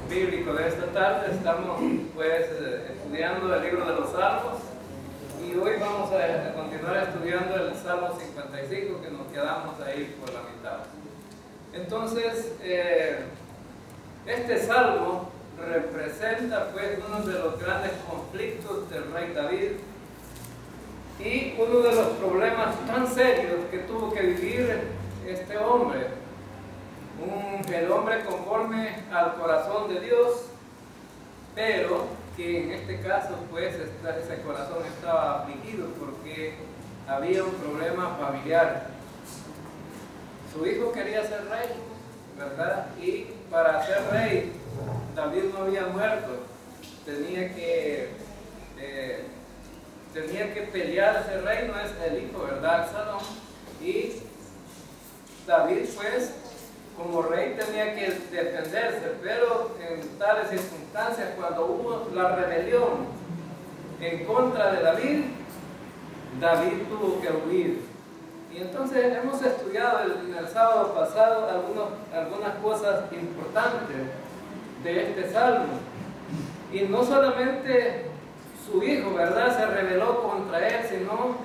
bíblico de esta tarde. Estamos pues estudiando el libro de los Salmos y hoy vamos a continuar estudiando el Salmo 55, que nos quedamos ahí por la mitad. Entonces, este salmo representa pues uno de los grandes conflictos del rey David y uno de los problemas tan serios que tuvo que vivir este hombre, el hombre conforme al corazón de Dios, pero que en este caso pues ese corazón estaba afligido porque había un problema familiar. Su hijo quería ser rey, ¿verdad? Y para ser rey, David no había muerto, tenía que pelear ese reino, es el hijo, ¿verdad? Absalón. Y David pues como rey tenía que defenderse, pero en tales circunstancias, cuando hubo la rebelión en contra de David, David tuvo que huir. Y entonces hemos estudiado en el sábado pasado algunas cosas importantes de este salmo. Y no solamente su hijo, ¿verdad?, se rebeló contra él, sino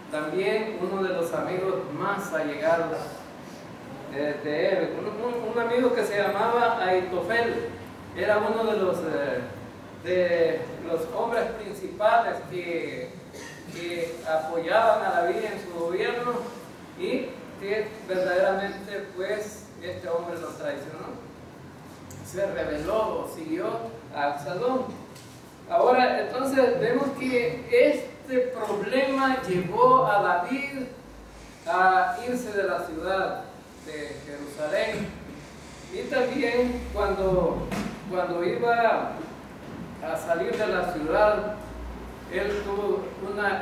también uno de los amigos más allegados de él, un amigo que se llamaba Ahitofel. Era uno de los hombres principales que apoyaban a David en su gobierno y que verdaderamente pues este hombre lo traicionó, se rebeló, siguió a Absalón. Ahora entonces vemos que este problema llevó a David a irse de la ciudad de Jerusalén, y también cuando iba a salir de la ciudad, él tuvo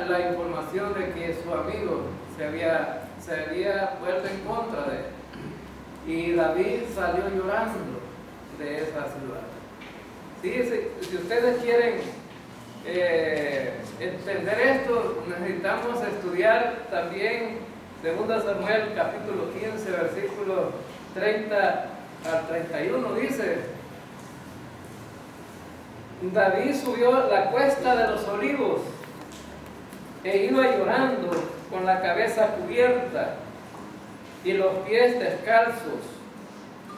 la información de que su amigo se había vuelto en contra de él, y David salió llorando de esa ciudad. ¿Sí? Si ustedes quieren entender esto, necesitamos estudiar también 2 Samuel capítulo 15, versículo 30 al 31, dice: David subió la cuesta de los olivos e iba llorando con la cabeza cubierta y los pies descalzos.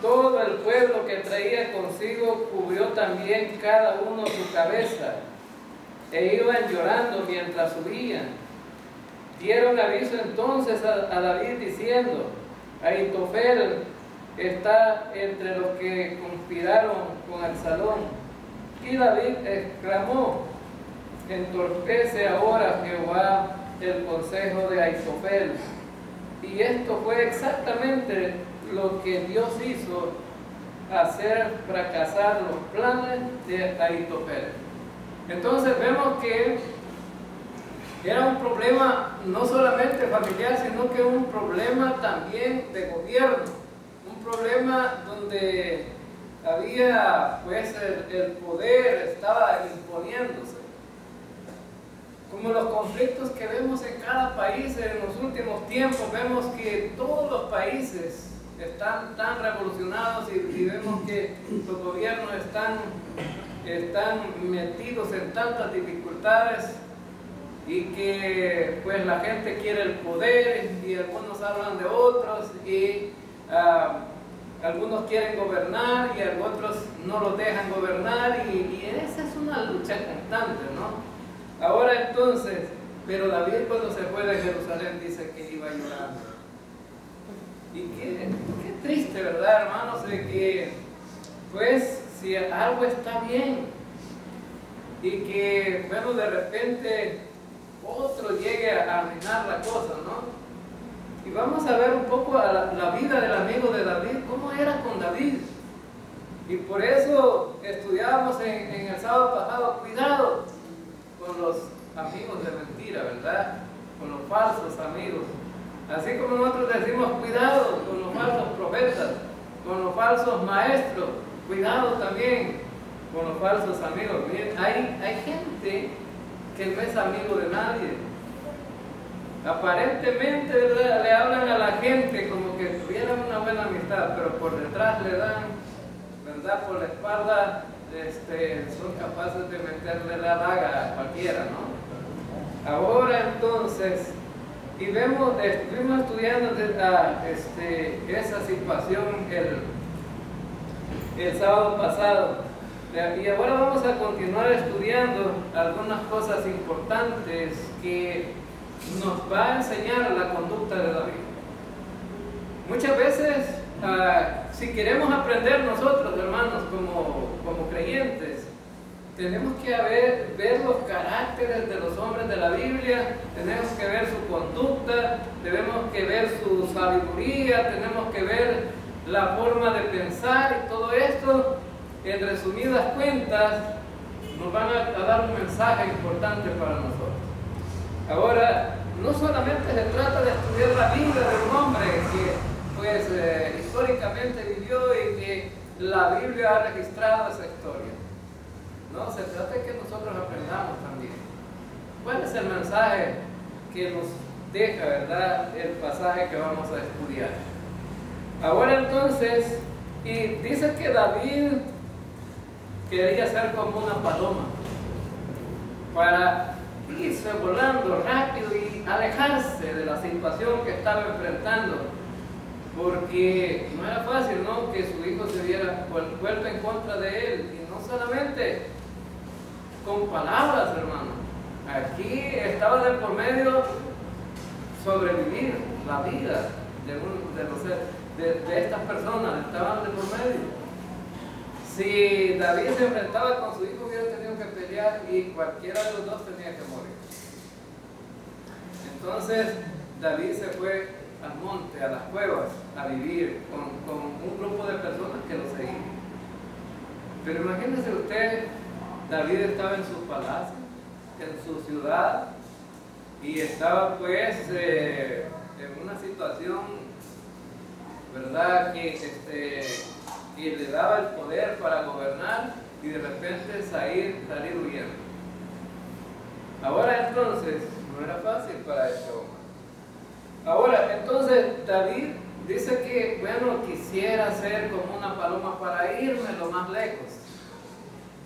Todo el pueblo que traía consigo cubrió también cada uno su cabeza e iban llorando mientras subían. Dieron aviso entonces a David diciendo: Ahitofel está entre los que conspiraron con Absalón. Y David exclamó: entorpece ahora Jehová el consejo de Ahitofel. Y esto fue exactamente lo que Dios hizo, hacer fracasar los planes de Ahitofel. Entonces vemos que era un problema no solamente familiar, sino que un problema también de gobierno, un problema donde había pues el poder estaba imponiéndose. Como los conflictos que vemos en cada país en los últimos tiempos, vemos que todos los países están tan revolucionados y vemos que los gobiernos están metidos en tantas dificultades, y que pues la gente quiere el poder y algunos hablan de otros, y algunos quieren gobernar y otros no los dejan gobernar, y esa es una lucha constante, ¿no? Ahora entonces, pero David cuando se fue de Jerusalén dice que iba llorando. Y qué triste, ¿verdad, hermanos? De que pues si algo está bien y que bueno, de repente otro llegue a arruinar la cosa, ¿no? Y vamos a ver un poco a la vida del amigo de David, cómo era con David. Y por eso estudiábamos en el sábado pasado, cuidado con los amigos de mentira, ¿verdad? Con los falsos amigos. Así como nosotros decimos cuidado con los falsos profetas, con los falsos maestros, cuidado también con los falsos amigos. Miren, hay gente que no es amigo de nadie. Aparentemente, ¿verdad?, le hablan a la gente como que tuvieran una buena amistad, pero por detrás le dan ¿verdad? Por la espalda son capaces de meterle la daga a cualquiera, ¿no? Ahora entonces, y vemos, estuvimos estudiando esa situación el sábado pasado, y ahora vamos a continuar estudiando algunas cosas importantes que nos va a enseñar la conducta de David. Muchas veces, si queremos aprender nosotros, hermanos, como creyentes, tenemos que ver los caracteres de los hombres de la Biblia, tenemos que ver su conducta, tenemos que ver su sabiduría, tenemos que ver la forma de pensar, y todo esto, en resumidas cuentas, nos van a dar un mensaje importante para nosotros. Ahora, no solamente se trata de estudiar la vida de un hombre que históricamente vivió y que la Biblia ha registrado esa historia. No, se trata de que nosotros aprendamos también. ¿Cuál es el mensaje que nos deja, verdad, el pasaje que vamos a estudiar? Ahora entonces, y dice que David quería ser como una paloma para irse volando rápido y alejarse de la situación que estaba enfrentando, porque no era fácil, ¿no?, que su hijo se viera vuelto en contra de él, y no solamente con palabras, hermano. Aquí estaba de por medio sobrevivir la vida de estas personas, estaban de por medio. Si David se enfrentaba con su hijo, hubiera tenido que pelear y cualquiera de los dos tenía que morir. Entonces David se fue al monte, a las cuevas, a vivir con un grupo de personas que lo seguían. Pero imagínese usted, David estaba en su palacio, en su ciudad, y estaba pues en una situación, ¿verdad?, que le daba el poder para gobernar, y de repente salir huyendo. Ahora entonces, no era fácil para este hombre. Ahora, entonces, David dice que, bueno, quisiera ser como una paloma para irme lo más lejos.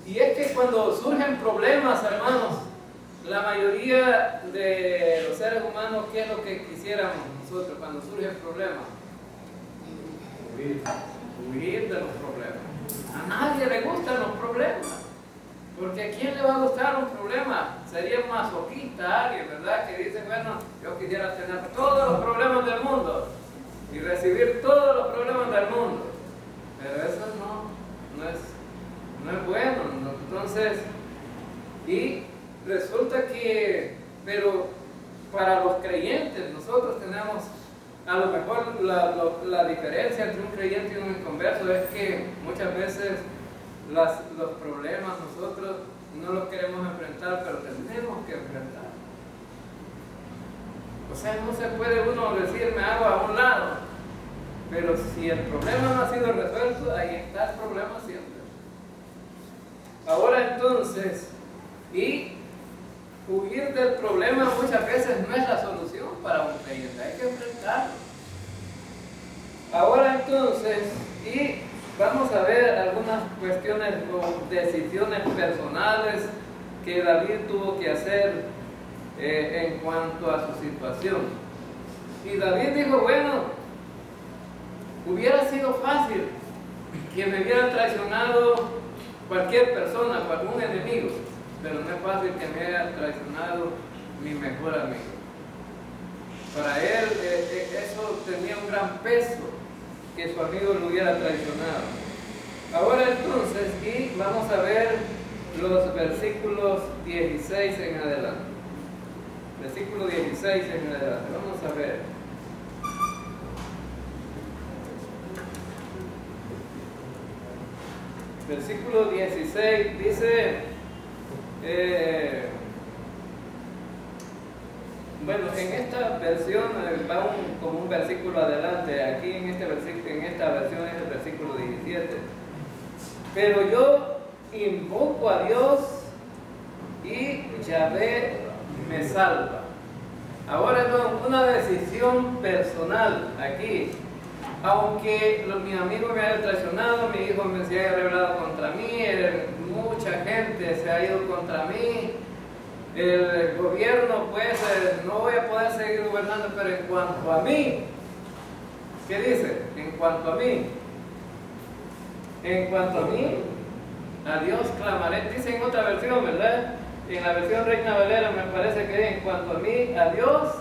Y es que cuando surgen problemas, hermanos, la mayoría de los seres humanos, ¿qué es lo que quisiéramos nosotros cuando surgen problemas? Huir de los problemas. A nadie le gustan los problemas. Porque ¿a quién le va a gustar un problema? Sería un masoquista alguien, ¿verdad?, que dice, bueno, yo quisiera tener todos los problemas del mundo y recibir todos los problemas del mundo. Pero eso no es bueno. Entonces, y resulta que, pero para los creyentes, nosotros tenemos, a lo mejor la diferencia entre un creyente y un inconverso es que muchas veces los problemas nosotros no los queremos enfrentar, pero tenemos que enfrentar. O sea, no se puede uno decir, me hago a un lado, pero si el problema no ha sido resuelto, ahí está el problema siempre. Ahora entonces, y huir del problema muchas veces no es la solución para un creyente, hay que enfrentarlo. Ahora entonces, y vamos a ver algunas cuestiones o decisiones personales que David tuvo que hacer en cuanto a su situación. Y David dijo, bueno, hubiera sido fácil que me hubiera traicionado cualquier persona o algún enemigo, pero no es fácil que me haya traicionado mi mejor amigo. Para él eso tenía un gran peso, que su amigo lo hubiera traicionado. Ahora entonces, y vamos a ver los versículos 16 en adelante. Versículo 16 en adelante, vamos a ver. Versículo 16 dice, bueno, en esta versión va como un versículo adelante. Aquí en esta versión es el versículo 17. Pero yo invoco a Dios y Yahvé me salva. Ahora es una decisión personal aquí. aunque mi amigo me haya traicionado, mi hijo me se haya rebelado contra mí, mucha gente se ha ido contra mí, el gobierno, pues no voy a poder seguir gobernando, pero en cuanto a mí, ¿qué dice? En cuanto a mí, a Dios clamaré. Dice en otra versión, ¿verdad? En la versión Reina Valera me parece que en cuanto a mí, a Dios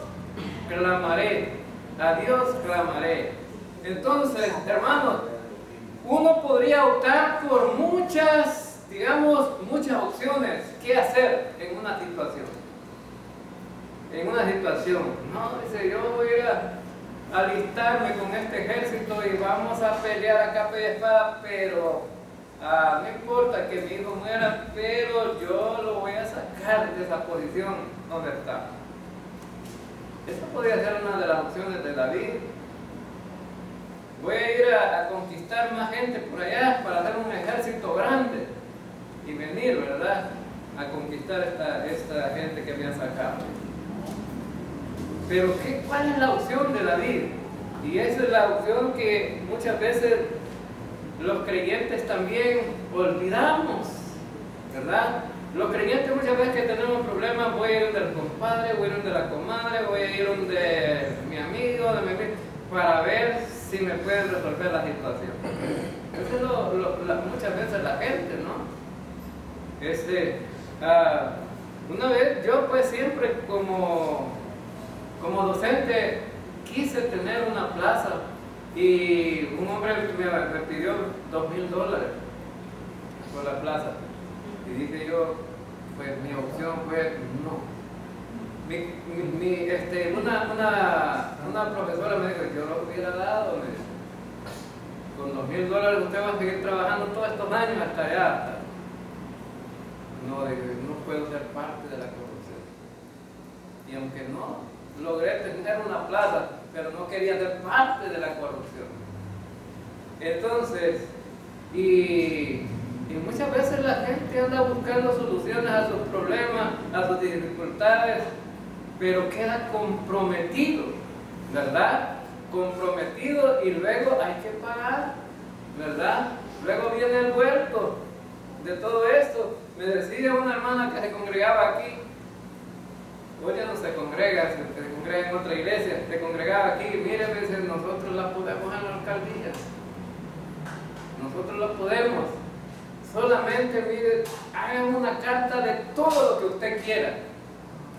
clamaré, a Dios clamaré. Entonces, hermanos, uno podría optar por muchas, digamos, muchas opciones qué hacer en una situación. No, dice, yo voy a ir a alistarme con este ejército y vamos a pelear a capa y espada, pero no importa que mi hijo muera, pero yo lo voy a sacar de esa posición donde está. Esa podría ser una de las opciones de David. Voy a ir a conquistar más gente por allá para hacer un ejército grande y venir, ¿verdad?, a conquistar esta gente que me ha sacado. Pero ¿cuál es la opción de David? Y esa es la opción que muchas veces los creyentes también olvidamos, ¿verdad? Los creyentes muchas veces que tenemos problemas, voy a ir donde el compadre, voy a ir donde la comadre, voy a ir donde mi amigo, para ver si me pueden resolver la situación. Eso es muchas veces la gente, ¿no? Una vez yo pues siempre como docente quise tener una plaza y un hombre me pidió $2,000 por la plaza y dije yo, pues mi opción fue no. Una profesora me dijo, yo lo hubiera dado, me dijo, con $2,000 usted va a seguir trabajando todos estos años hasta allá. No, dije, no puedo ser parte de la corrupción. Y aunque no logré tener una plaza, pero no quería ser parte de la corrupción. Entonces, y muchas veces la gente anda buscando soluciones a sus problemas, a sus dificultades, pero queda comprometido, ¿verdad? Comprometido y luego hay que pagar, ¿verdad? Luego viene el vuelto de todo esto. Me decía una hermana que se congregaba aquí, hoy ya no se congrega, se congrega en otra iglesia, se congregaba aquí, mire, me dice, nosotros la podemos en la alcaldía, nosotros la podemos, solamente mire, hagan una carta de todo lo que usted quiera,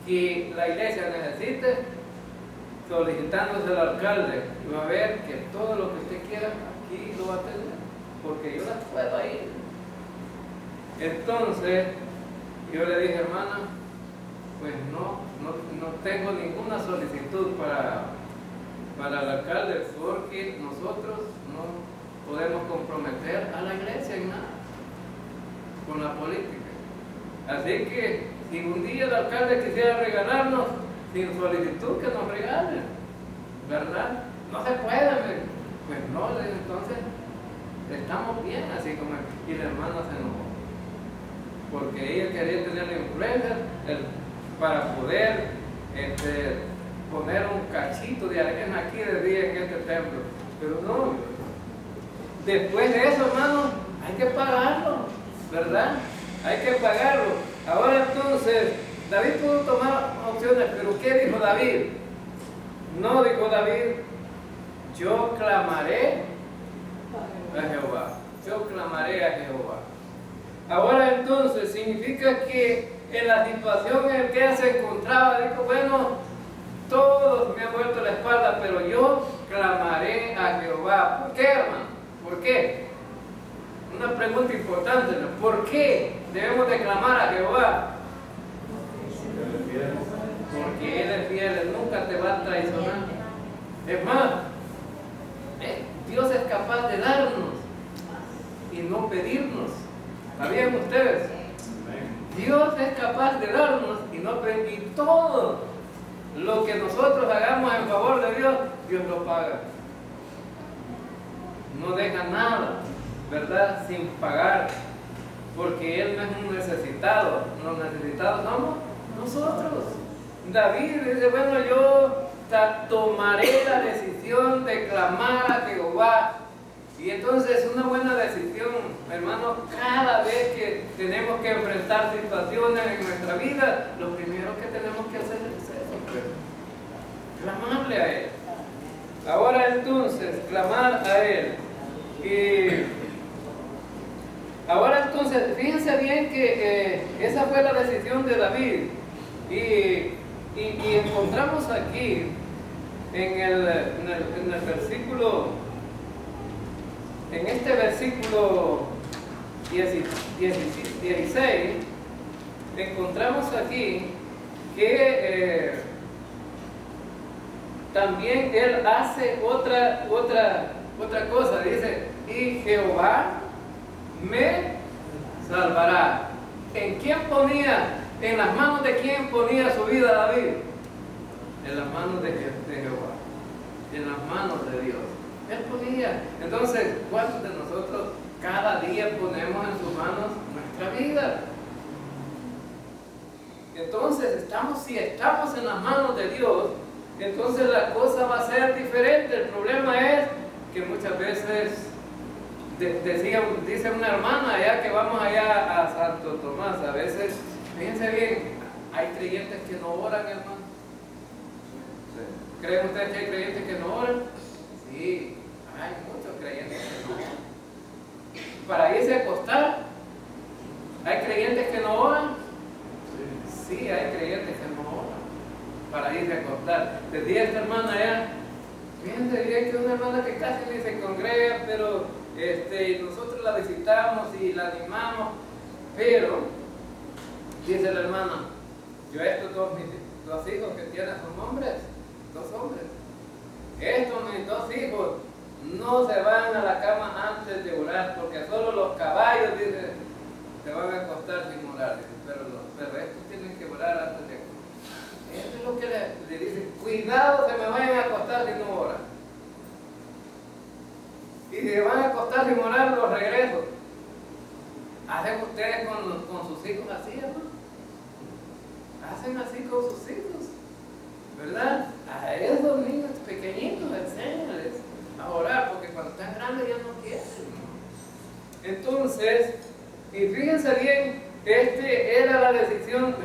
que la iglesia necesite, solicitándose al alcalde, y va a ver que todo lo que usted quiera, aquí lo va a tener, porque yo la puedo ir. Entonces, yo le dije, hermana, pues no tengo ninguna solicitud para el alcalde, porque nosotros no podemos comprometer a la iglesia en nada con la política. Así que si un día el alcalde quisiera regalarnos sin solicitud, que nos regalen, ¿verdad? No se puede, pues no, entonces estamos bien así como. Y la hermana se enojó porque ella quería tener la influencia para poder poner un cachito de arena aquí de día en este templo, pero no. Después de eso, hermano, hay que pagarlo, ¿verdad? Hay que pagarlo. Ahora entonces, David pudo tomar opciones, pero ¿qué dijo David? No dijo David, yo clamaré a Jehová, yo clamaré a Jehová. Ahora entonces, significa que en la situación en que él se encontraba, dijo, bueno, todos me han vuelto la espalda, pero yo clamaré a Jehová. ¿Por qué, hermano? ¿Por qué? Una pregunta importante, ¿no? ¿Por qué debemos de clamar a Jehová? Porque Él es fiel, Él nunca te va a traicionar. Es más, Dios es capaz de darnos y no pedirnos. ¿Sabían ustedes? Dios es capaz de darnos y no pedir, y todo lo que nosotros hagamos en favor de Dios, Dios lo paga. No deja nada, ¿verdad?, sin pagar, porque Él no es un necesitado. Los necesitados somos nosotros. David dice, bueno, yo tomaré la decisión de clamar a Jehová. Y entonces es una buena decisión, hermanos, cada vez que tenemos que enfrentar situaciones en nuestra vida, lo primero que tenemos que hacer es eso, pues, clamarle a Él. Ahora entonces, clamar a Él. Y ahora entonces, fíjense bien que esa fue la decisión de David. Y encontramos aquí en el versículo, en este versículo 16, encontramos aquí que también él hace otra cosa. Dice, y Jehová me salvará. ¿En quién ponía? ¿En las manos de quién ponía su vida David? En las manos de Jehová, en las manos de Dios. Él ponía. Entonces, ¿cuántos de nosotros cada día ponemos en sus manos nuestra vida? Entonces, si estamos en las manos de Dios, entonces la cosa va a ser diferente. El problema es que muchas veces, dice una hermana allá que vamos allá a Santo Tomás, a veces, fíjense bien, hay creyentes que no oran, hermano. ¿Creen ustedes que hay creyentes que no oran? Sí, hay muchos creyentes que no oran. Para irse a acostar, ¿hay creyentes que no oran? Sí, hay creyentes que no oran para irse a acostar. Decía esta hermana allá, fíjense bien que una hermana que casi ni se congrega, pero nosotros la visitamos y la animamos, pero dice la hermana, yo estos dos hijos que tienen son hombres, dos hombres. Estos mis dos hijos no se van a la cama antes de orar, porque solo los caballos, dice, se van a acostar sin orar, dice, pero estos tienen que orar antes de acostar. Eso es lo que le dice, cuidado se me vayan a acostar si no oran. Y si se van a acostar sin orar, los regreso. ¿Hacen ustedes con sus hijos así, hermano? Hacen así con sus hijos, ¿verdad? A esos niños pequeñitos, enséñales a orar, porque cuando están grandes ya no quieren. Entonces, y fíjense bien, era la decisión.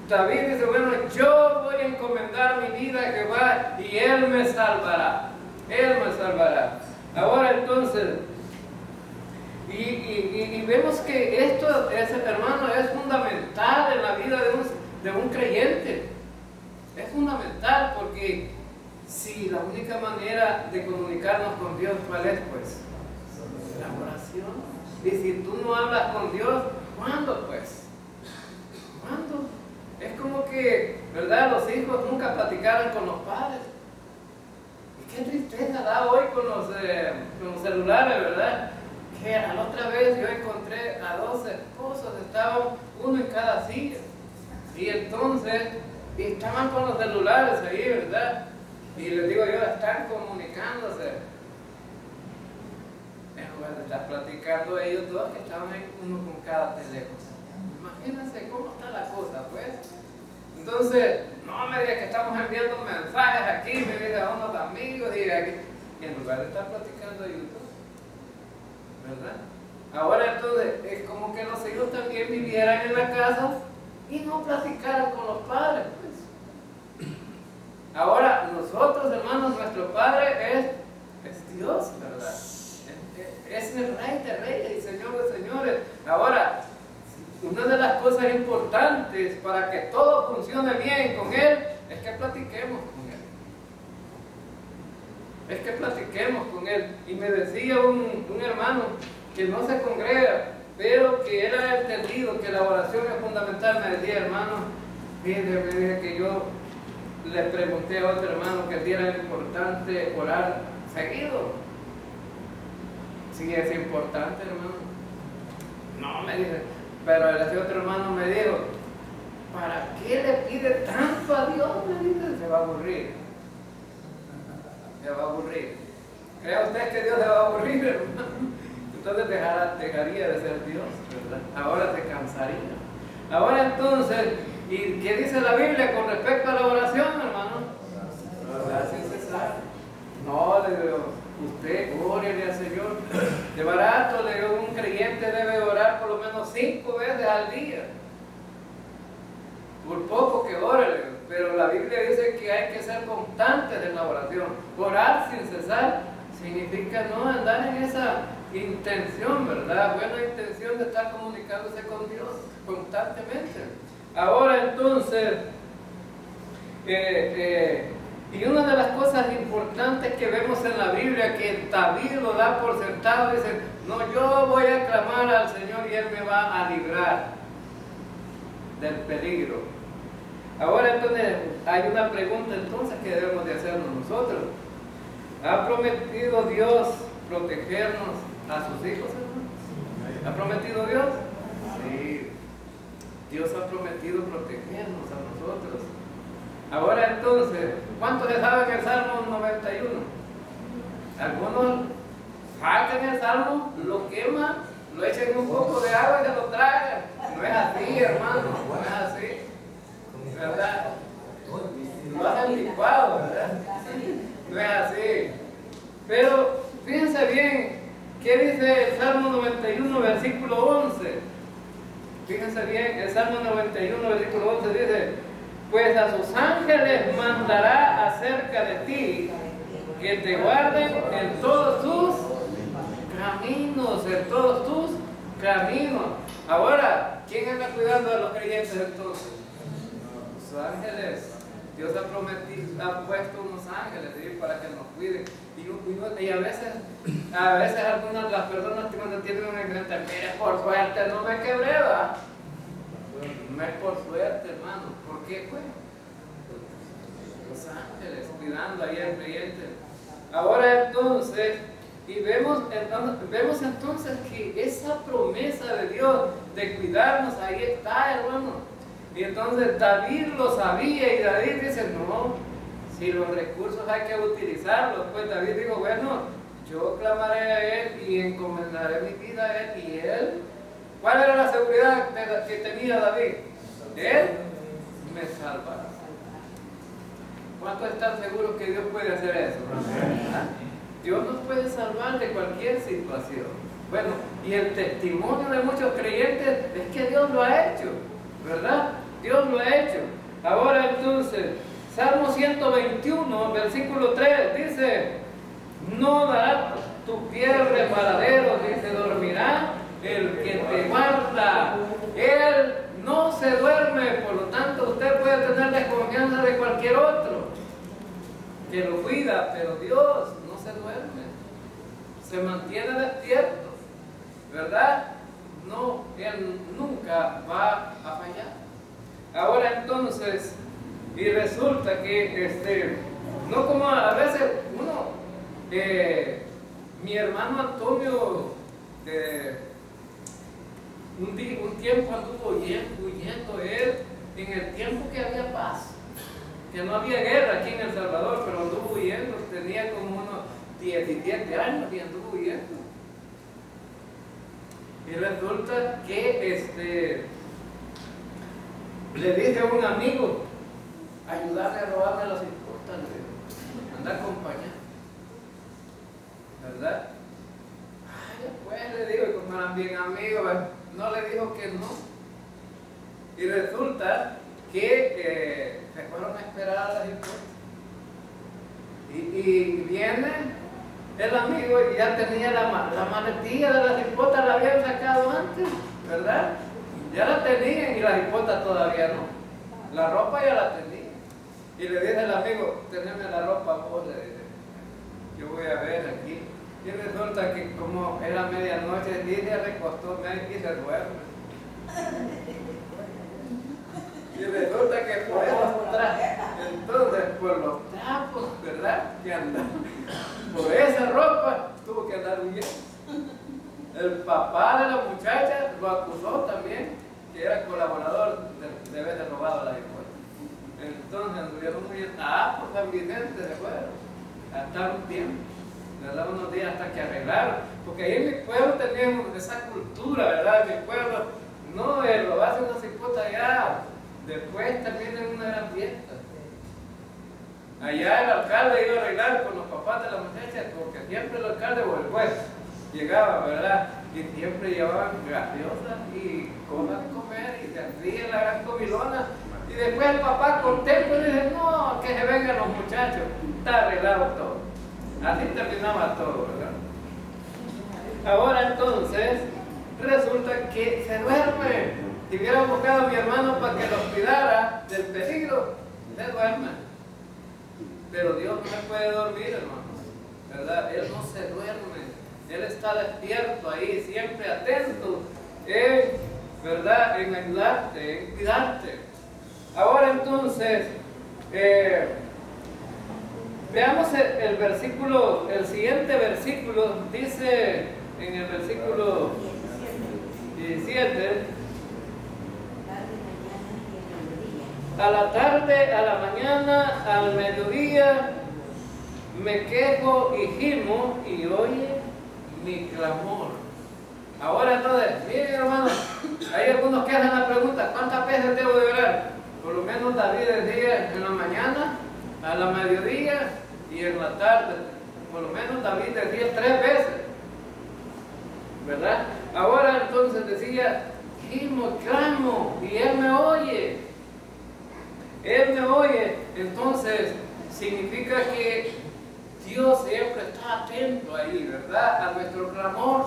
David dice, bueno, yo voy a encomendar mi vida a Jehová y Él me salvará. Él me salvará. Ahora entonces, y vemos que esto, hermano, es fundamental en la vida de un creyente. Es fundamental porque si la única manera de comunicarnos con Dios, ¿cuál es? Pues la oración. Y si tú no hablas con Dios, ¿cuándo pues? ¿Cuándo? Es como que, ¿verdad? Los hijos nunca platicaron con los padres. Y qué tristeza da hoy con los celulares, ¿verdad? Que a la otra vez yo encontré a dos esposos, estaban uno en cada silla. Y entonces, estaban con los celulares ahí, ¿verdad? Y les digo yo, están comunicándose. En lugar de estar platicando ellos dos, que estaban ahí uno con cada teléfono. Imagínense cómo está la cosa, pues. Entonces, no me diga que estamos enviando mensajes aquí, me diga a unos amigos, y aquí. Y en lugar de estar platicando ellos dos, ¿verdad? Ahora entonces, es como que los hijos también vivieran en la casa y no platicaran con los padres, pues. Ahora, nosotros, hermanos, nuestro Padre es Dios, ¿verdad? Es el Rey de Reyes y Señor de Señores. Ahora, una de las cosas importantes para que todo funcione bien con Él es que platiquemos con Él. Es que platiquemos con Él. Y me decía un hermano que no se congrega, pero que él ha entendido que la oración es fundamental. Me decía, hermano, fíjate que yo le pregunté a otro hermano que si era importante orar seguido. Sí, es importante, hermano. No, me dice, pero ese otro hermano me dijo, ¿para qué le pide tanto a Dios? Me dice, se va a aburrir. Se va a aburrir. ¿Cree usted que Dios se va a aburrir, hermano? Entonces dejaría de ser Dios, ¿verdad? Ahora se cansaría. Ahora entonces, ¿y qué dice la Biblia con respecto a la oración, hermano? No, le digo, usted órele al Señor. De barato, le digo, un creyente debe orar por lo menos 5 veces al día. Por poco que ore, pero la Biblia dice que hay que ser constantes en la oración. Orar sin cesar significa no andar en esa intención, ¿verdad? Buena intención de estar comunicándose con Dios constantemente. Ahora entonces, y una de las cosas importantes que vemos en la Biblia, que David lo da por sentado, dice, no, yo voy a clamar al Señor y Él me va a librar del peligro. Ahora entonces, hay una pregunta entonces que debemos de hacernos nosotros. ¿Ha prometido Dios protegernos a sus hijos, hermanos? ¿Ha prometido Dios? Sí. Dios ha prometido protegernos a nosotros. Ahora entonces, ¿cuántos le saben el Salmo 91? Algunos sacan el Salmo, lo queman, lo echan en un poco de agua y se lo tragan. No es así, hermano, no es así, ¿verdad? Lo hacen licuado, ¿verdad? No es así. Pero fíjense bien, ¿qué dice el Salmo 91, versículo 11? Fíjense bien, el Salmo 91, versículo 11 dice, pues a sus ángeles mandará acerca de ti, que te guarden en todos tus caminos, en todos tus caminos. Ahora, ¿quién anda cuidando a los creyentes entonces? Los ángeles. Dios ha prometido, ha puesto unos ángeles, ¿sí?, para que nos cuiden. Y a veces algunas de las personas que cuando tienen una iglesia, mire, por suerte no me quebré, ¿verdad? No es por suerte, hermano. ¿Por qué, pues? Los ángeles cuidando ahí al creyente. Ahora entonces, vemos entonces que esa promesa de Dios de cuidarnos ahí está, hermano. Y entonces David lo sabía y David dice, no, si los recursos hay que utilizarlos, pues David dijo, bueno, yo clamaré a Él y encomendaré mi vida a Él. Y Él, ¿cuál era la seguridad que tenía David? Él me salvará. ¿Cuántos están seguros que Dios puede hacer eso? ¿Ah? Dios nos puede salvar de cualquier situación. Bueno, y el testimonio de muchos creyentes es que Dios lo ha hecho, ¿verdad? Dios lo ha hecho. Ahora entonces, Salmo 121, versículo 3, dice, no dará tu pie resbaladero, dice, dormirá el que te guarda. Él no se duerme, por lo tanto usted puede tener desconfianza de cualquier otro que lo cuida, pero Dios no se duerme, se mantiene despierto, ¿verdad? No, Él nunca va a fallar. Ahora entonces, y resulta que no como a veces uno, mi hermano Antonio un tiempo anduvo huyendo él en el tiempo que había paz, que no había guerra aquí en El Salvador, pero anduvo huyendo, tenía como unos 17 años y anduvo huyendo. Y resulta que le dije a un amigo, ayudarle a robarme las esposas, anda a acompañar, ¿verdad? Ay, pues le digo, y como eran bien amigos, no le dijo que no. Y resulta que se fueron a esperar a las esposas. Y viene el amigo y ya tenía la maletilla de las esposas, la habían sacado antes, ¿verdad? Ya la tenían y las esposas todavía no. La ropa ya la tenía. Y le dije al amigo, teneme la ropa vos, le dije, yo voy a ver aquí. Y resulta que como era medianoche, y se recostó y se duerme. Y resulta que por esos trapos, entonces por los trapos, ¿verdad?, que andan, por esa ropa tuvo que andar huyendo. El papá de la muchacha lo acusó también, que era colaborador de haberle robado la escuela. Entonces anduvieron muy bien, por San Vicente se fueron, hasta un tiempo, ¿verdad?, unos días hasta que arreglaron, porque ahí en mi pueblo teníamos esa cultura, ¿verdad?, en mi pueblo, no, robarse una cipota ya, después termina en una gran fiesta. Allá el alcalde iba a arreglar con los papás de la muchacha, porque siempre el alcalde o el juez llegaba, ¿verdad? Y siempre llevaban gaseosas y cosas de comer y se hacía la gran comilona. Y después el papá contento y dice, no, que se vengan los muchachos, está arreglado todo. Así terminaba todo, ¿verdad? Ahora entonces, resulta que se duerme. Si hubiera buscado a mi hermano para que los cuidara del peligro, se duerme. Pero Dios no se puede dormir, hermanos, ¿verdad? Él no se duerme. Él está despierto ahí, siempre atento, ¿verdad? En ayudarte, en cuidarte. Ahora entonces, veamos el versículo, el siguiente versículo, dice en el versículo 17, a la tarde, a la mañana, al mediodía, me quejo y gimo y oye mi clamor. Ahora entonces, miren hermanos, hay algunos que hacen la pregunta, ¿cuántas veces debo de orar? Por lo menos David decía en la mañana, a la mediodía y en la tarde. Por lo menos David decía 3 veces, ¿verdad? Ahora entonces decía, gimo, clamo, y Él me oye. Él me oye. Entonces significa que Dios siempre está atento ahí, ¿verdad? A nuestro clamor.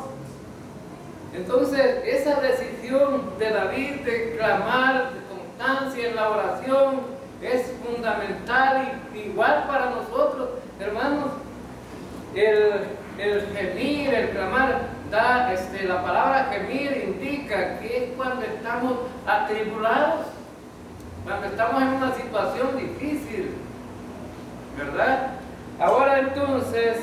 Entonces, esa decisión de David de clamar, de constancia en la oración, es fundamental y igual para nosotros, hermanos. El gemir, el clamar, la palabra gemir indica que es cuando estamos atribulados, cuando estamos en una situación difícil, ¿verdad? Ahora entonces,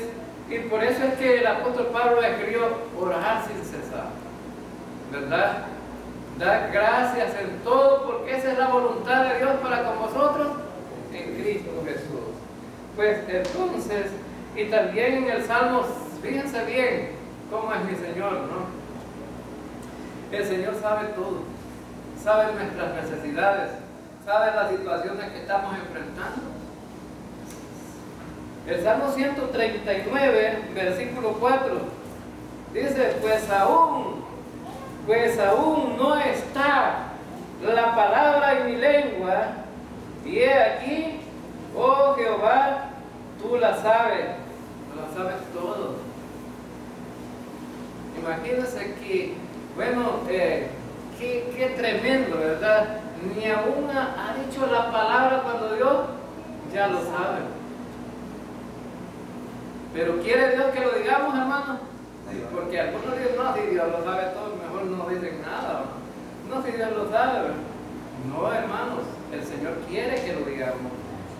y por eso es que el apóstol Pablo escribió orar sin cesar, ¿verdad? Dar gracias en todo porque esa es la voluntad de Dios para con vosotros en Cristo Jesús. Pues entonces, y también en el Salmo, fíjense bien cómo es mi Señor, ¿no? El Señor sabe todo, sabe nuestras necesidades, sabe las situaciones que estamos enfrentando. El Salmo 139, versículo 4, dice, pues aún no está la palabra en mi lengua, y he aquí, oh Jehová, tú la sabes todo. Imagínense que, bueno, qué tremendo, ¿verdad? Ni aún ha dicho la palabra cuando Dios ya lo sabe. Pero ¿quiere Dios que lo digamos, hermano? Porque algunos dicen, no, si Dios lo sabe todo, mejor no dicen nada. No, si Dios lo sabe. No, hermanos, el Señor quiere que lo digamos.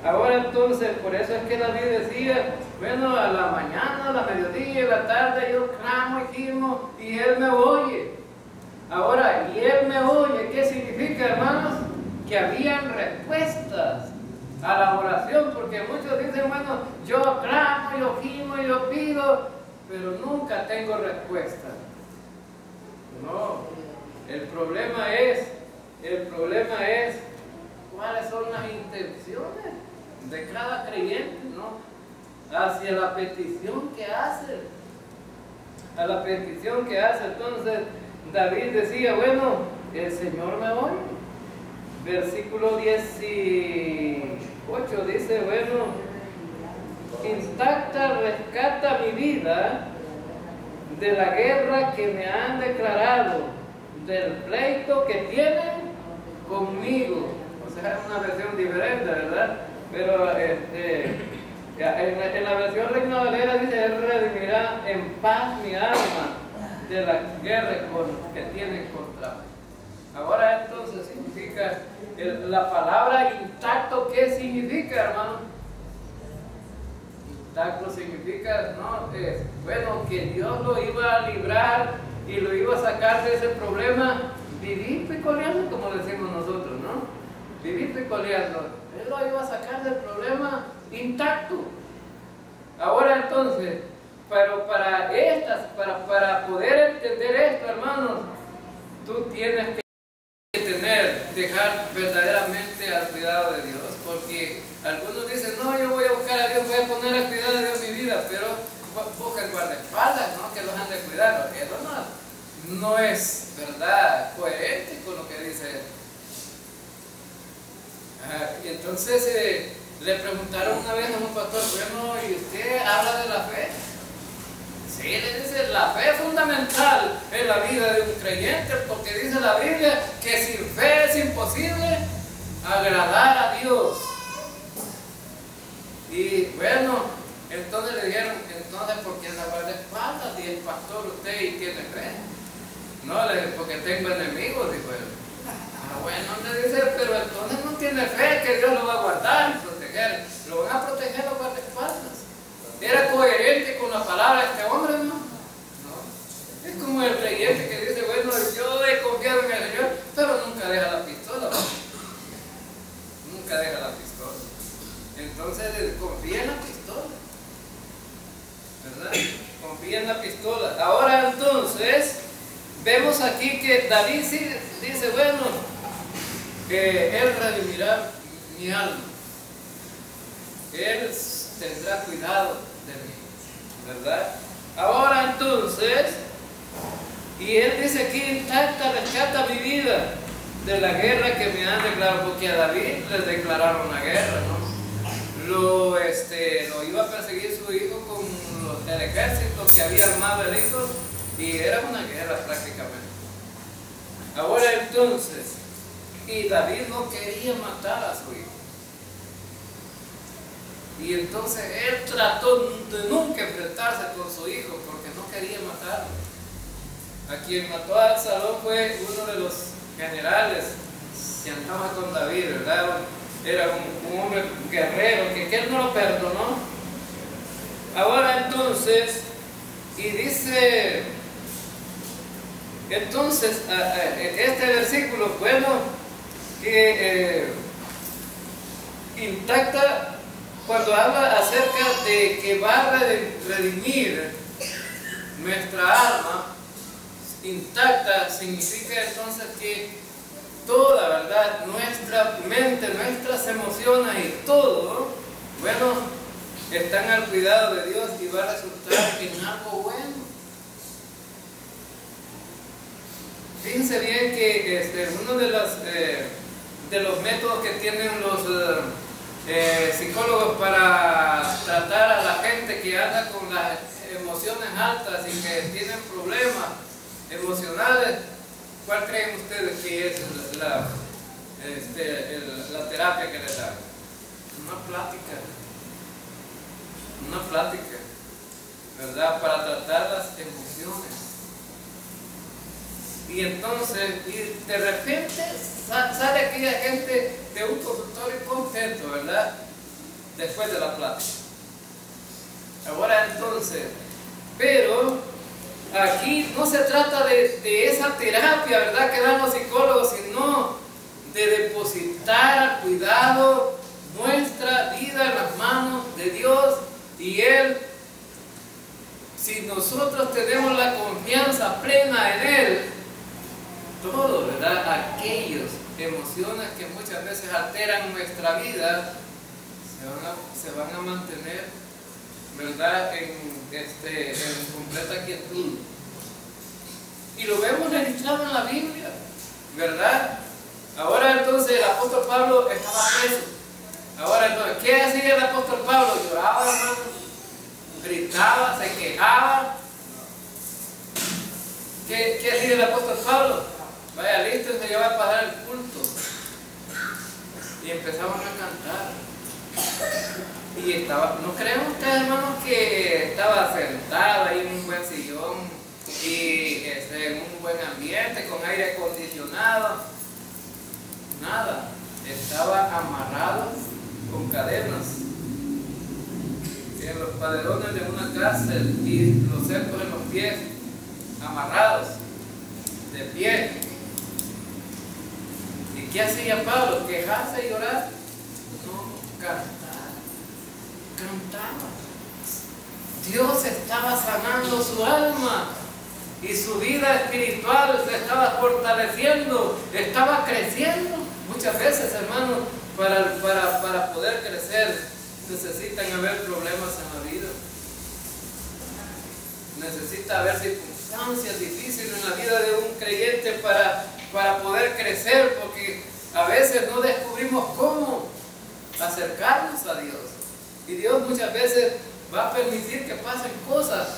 Ahora entonces, por eso es que David decía, bueno, a la mañana, a la mediodía, a la tarde, yo clamo y gimo y Él me oye. Ahora, y Él me oye, ¿qué significa, hermanos? Que habían respuestas a la oración, porque muchos dicen, bueno, yo clamo, yo gimo, yo pido, pero nunca tengo respuesta. No, el problema es cuáles son las intenciones de cada creyente, ¿no? Hacia la petición que hace, a la petición que hace. Entonces David decía, bueno, el Señor me oye. Versículo 18 dice, bueno, intacta rescata mi vida de la guerra que me han declarado, del pleito que tienen conmigo. O sea, es una versión diferente, ¿verdad? Pero en la versión Reina Valera dice, Él redimirá en paz mi alma de la guerra que tienen contra mí. Ahora entonces significa la palabra intacto. ¿Qué significa, hermano? Intacto significa, ¿no? Bueno, que Dios lo iba a librar y lo iba a sacar de ese problema, vivir picoleando, como decimos nosotros, ¿no? Vivir picoleando. Él lo iba a sacar del problema intacto. Ahora entonces, pero para poder entender esto, hermanos, tú tienes que dejar verdaderamente al cuidado de Dios, porque algunos dicen, no, yo voy a no es, ¿verdad?, coherente con lo que dice él. Y entonces le preguntaron una vez a un pastor, bueno, ¿y usted habla de la fe? Sí, le dice, la fe es fundamental en la vida de un creyente, porque dice la Biblia que sin fe es imposible agradar a Dios. Y bueno, entonces le dijeron, entonces, ¿por qué anda guardaespaldas? Y el pastor, usted, ¿y tiene fe? No, le dije, porque tengo enemigos, dijo él. Bueno, le dice, pero entonces no tiene fe que Dios lo va a guardar y proteger. Lo van a proteger los guardaespaldas. ¿Era coherente con la palabra de este hombre, no? No. Es como el creyente que dice, bueno, yo he confiado en el Señor, pero nunca deja la pistola. Nunca deja la pistola. Entonces confía en la pistola, ¿verdad? Confía en la pistola. Ahora entonces, vemos aquí que David dice, bueno, él redimirá mi alma. Él tendrá cuidado de mí, ¿verdad? Ahora entonces, y él dice aquí, intacta, rescata mi vida de la guerra que me han declarado, porque a David les declararon la guerra, ¿no? Lo iba a perseguir su hijo con el ejército que había armado el hijo, y era una guerra prácticamente. Ahora entonces, y David no quería matar a su hijo. Y entonces él trató de nunca enfrentarse con su hijo porque no quería matarlo. A quien mató a Absalón fue uno de los generales que andaba con David, ¿verdad? Era un hombre guerrero que él no lo perdonó. Ahora entonces, y dice, entonces, este versículo, bueno, que intacta, cuando habla acerca de que va a redimir nuestra alma intacta, significa entonces que toda, ¿verdad?, nuestra mente, nuestras emociones y todo, bueno, están al cuidado de Dios y va a resultar en algo bueno. Fíjense bien que uno de los métodos que tienen los psicólogos para tratar a la gente que anda con las emociones altas y que tienen problemas emocionales, ¿cuál creen ustedes que es la terapia que les dan? Una plática, ¿verdad?, para tratar las emociones. Y entonces, de repente sale aquella gente de un consultorio contento, ¿verdad?, después de la plática. Ahora entonces, pero aquí no se trata de esa terapia, ¿verdad?, que dan los psicólogos, sino de depositar al cuidado nuestra vida en las manos de Dios, y Él, si nosotros tenemos la confianza plena en Él, todo, ¿verdad?, aquellas emociones que muchas veces alteran nuestra vida se van a mantener, ¿verdad?, en completa quietud. Y lo vemos registrado en la Biblia, ¿verdad? Ahora entonces el apóstol Pablo estaba preso. Ahora entonces, ¿qué hacía el apóstol Pablo? Lloraba, hermano, gritaba, se quejaba. ¿Qué hacía el apóstol Pablo? Vaya, listo, se lleva a pasar el culto. Y empezaban a cantar. Y ¿no creen ustedes, hermanos, que estaba sentado ahí en un buen sillón y en un buen ambiente, con aire acondicionado? Nada, estaba amarrado con cadenas en los paderones de una cárcel y los cercos en los pies, amarrados, de pie. ¿Y qué hacía Pablo? ¿Quejarse y llorar? No, cantaba. Dios estaba sanando su alma y su vida espiritual se estaba fortaleciendo, estaba creciendo. Muchas veces, hermanos, para poder crecer necesitan haber problemas en la vida, necesita haber circunstancias circunstancias difíciles en la vida de un creyente para poder crecer, porque a veces no descubrimos cómo acercarnos a Dios. Y Dios muchas veces va a permitir que pasen cosas,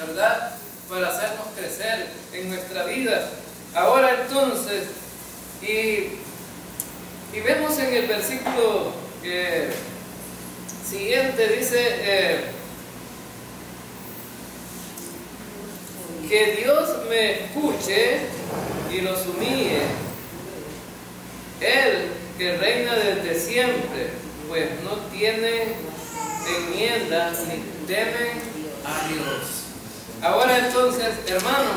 ¿verdad?, para hacernos crecer en nuestra vida. Ahora entonces, y vemos en el versículo siguiente, dice que Dios me escuche y los humille, Él que reina desde siempre, pues no tiene enmienda ni temen a Dios. Ahora entonces, hermano,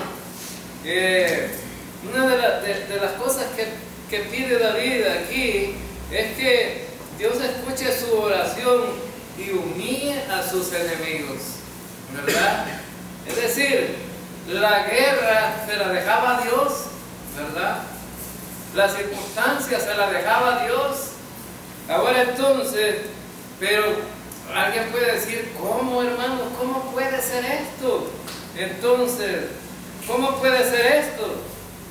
una de las cosas que pide David aquí es que Dios escuche su oración y humille a sus enemigos, ¿verdad? Es decir, la guerra se la dejaba a Dios, ¿verdad? Las circunstancias se la dejaba a Dios. Ahora entonces, pero alguien puede decir, ¿cómo, hermano? ¿Cómo puede ser esto? Entonces, ¿cómo puede ser esto?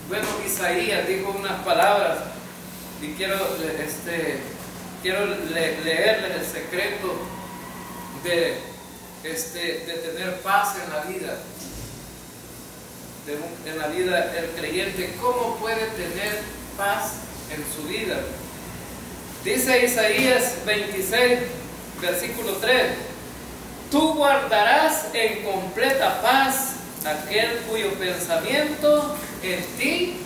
Bueno, Isaías dijo unas palabras y quiero leerles el secreto de tener paz en la vida. En la vida del creyente, ¿cómo puede tener paz en su vida? Dice Isaías 26, versículo 3: tú guardarás en completa paz aquel cuyo pensamiento en ti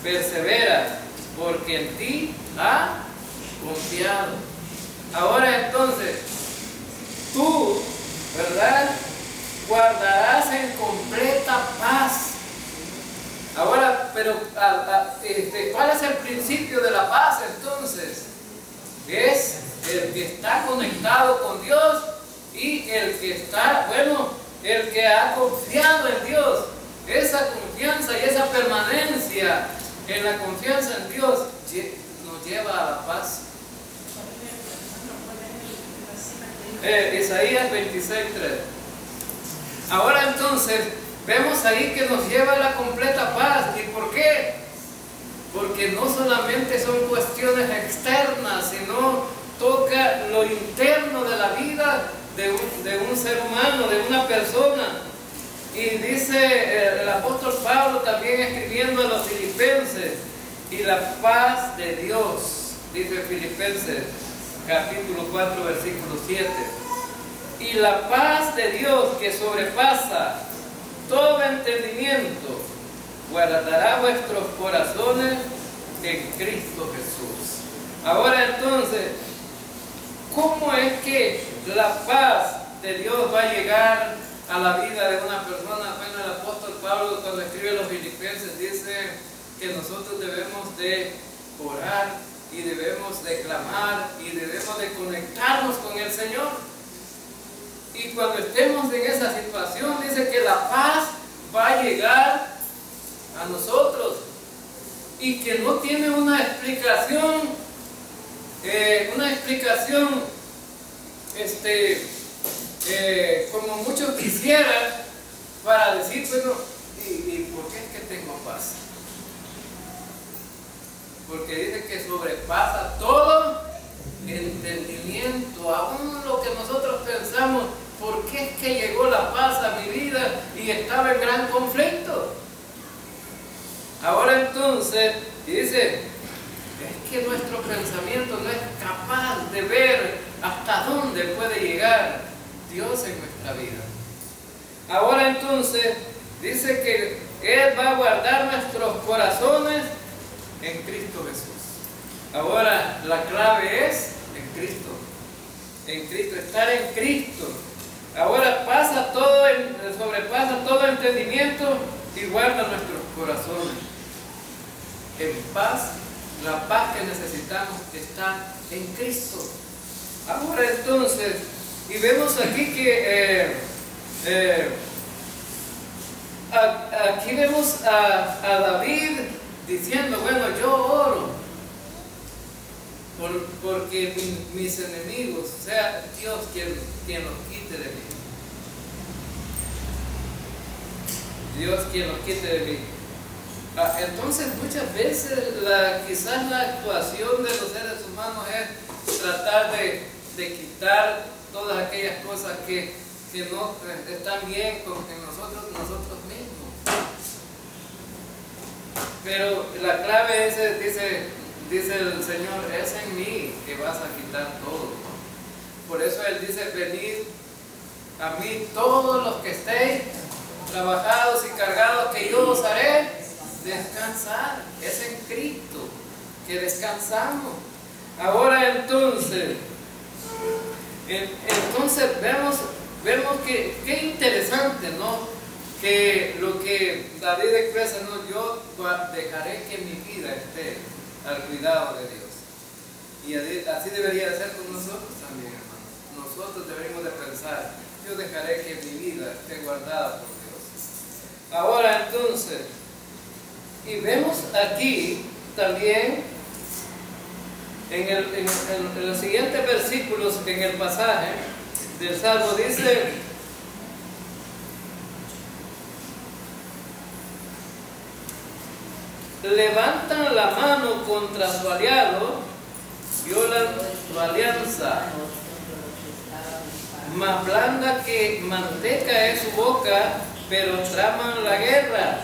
persevera, porque en ti ha confiado. Ahora entonces, tú, ¿verdad?, guardarás en completa paz. Ahora, pero ¿cuál es el principio de la paz entonces? Es el que está conectado con Dios y el que está, el que ha confiado en Dios. Esa confianza y esa permanencia en la confianza en Dios nos lleva a la paz. Isaías 26:3. Ahora entonces, vemos ahí que nos lleva a la completa paz. ¿Y por qué? Porque no solamente son cuestiones externas, sino toca lo interno de la vida de un ser humano, de una persona. Y dice el apóstol Pablo también escribiendo a los filipenses, y la paz de Dios, dice Filipenses capítulo 4 versículo 7, y la paz de Dios que sobrepasa todo entendimiento guardará vuestros corazones en Cristo Jesús. Ahora entonces, ¿cómo es que la paz de Dios va a llegar a la vida de una persona? Bueno, el apóstol Pablo, cuando escribe a los filipenses, dice que nosotros debemos de orar y debemos de clamar y debemos de conectarnos con el Señor. Y cuando estemos en esa situación, dice que la paz va a llegar a nosotros y que no tiene una explicación como muchos quisieran, para decir, bueno, ¿y por qué es que tengo paz? Porque dice que sobrepasa todo entendimiento, aún lo que nosotros pensamos. ¿Por qué es que llegó la paz a mi vida y estaba en gran conflicto? Ahora entonces, dice, es que nuestro pensamiento no es capaz de ver hasta dónde puede llegar Dios en nuestra vida. Ahora entonces, dice que Él va a guardar nuestros corazones en Cristo Jesús. Ahora, la clave es en Cristo. En Cristo, estar en Cristo. Ahora sobrepasa todo entendimiento y guarda nuestros corazones en paz. La paz que necesitamos está en Cristo. Ahora entonces, y vemos aquí que aquí vemos a David diciendo, bueno, yo oro porque mis enemigos, sea Dios quien los quite de mí. Dios quien los quite de mí. Entonces muchas veces quizás la actuación de los seres humanos es tratar de quitar todas aquellas cosas que no están bien en nosotros mismos. Pero la clave es, dice el Señor, es en mí que vas a quitar todo. Por eso Él dice, venid a mí todos los que estéis trabajados y cargados, que yo os haré descansar. Es en Cristo que descansamos. Ahora entonces vemos que qué interesante, ¿no? Que lo que David expresa, ¿no? Yo dejaré que mi vida esté al cuidado de Dios. Y así debería de ser con nosotros también, hermanos. Nosotros debemos de pensar, yo dejaré que mi vida esté guardada por Dios. Ahora entonces, y vemos aquí también en los siguientes versículos, en el pasaje del Salmo, dice: levantan la mano contra su aliado, violan su alianza. Más blanda que manteca es su boca, pero traman la guerra.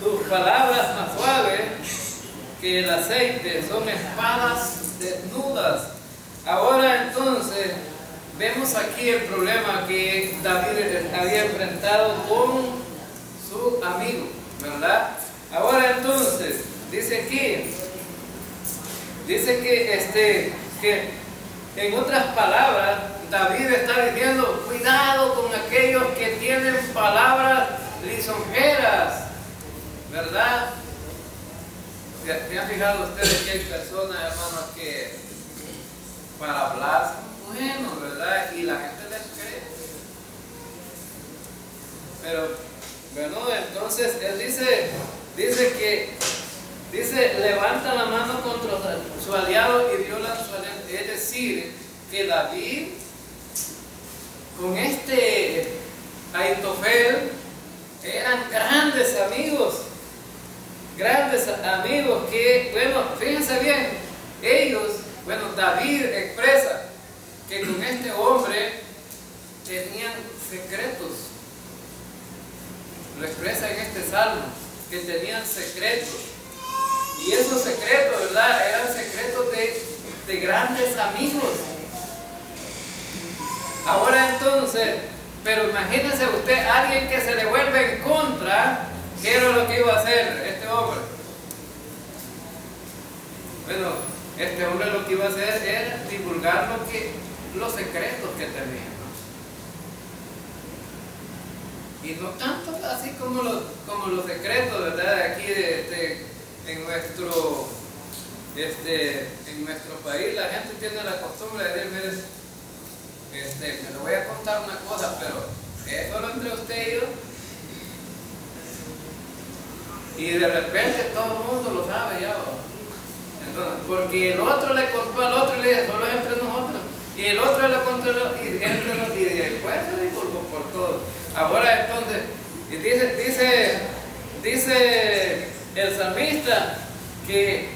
Sus palabras más suaves que el aceite, son espadas desnudas. Ahora entonces vemos aquí el problema que David había enfrentado con su amigo, ¿verdad? Ahora entonces dice aquí, dice que en otras palabras David está diciendo: cuidado con aquellos que tienen palabras lisonjeras, ¿verdad? ¿Se han fijado ustedes que hay personas, hermanos, que para hablar son buenos, ¿verdad? Y la gente les cree. Pero, bueno, entonces él dice, levanta la mano contra su aliado y viola su alianza. Es decir, que David, con Ahitofel, eran grandes amigos que, bueno, fíjense bien, David expresa que con este hombre tenían secretos. Lo expresa en este salmo, que tenían secretos. Y esos secretos, ¿verdad?, eran secretos de grandes amigos. Ahora entonces, pero imagínense usted, alguien que se le vuelve en contra, ¿qué era lo que iba a hacer este hombre? Bueno, este hombre lo que iba a hacer era divulgar los secretos que tenía, ¿no? Y no tanto así como los secretos, ¿verdad? Aquí en nuestro país la gente tiene la costumbre de decir: mire, me lo voy a contar una cosa, pero es solo entre usted y yo. Y de repente todo el mundo lo sabe ya. Entonces, porque el otro le contó al otro y le dijo: solo es entre nosotros. Y el otro le contó al otro y después se disculpó por todo. Ahora entonces, y dice el salmista que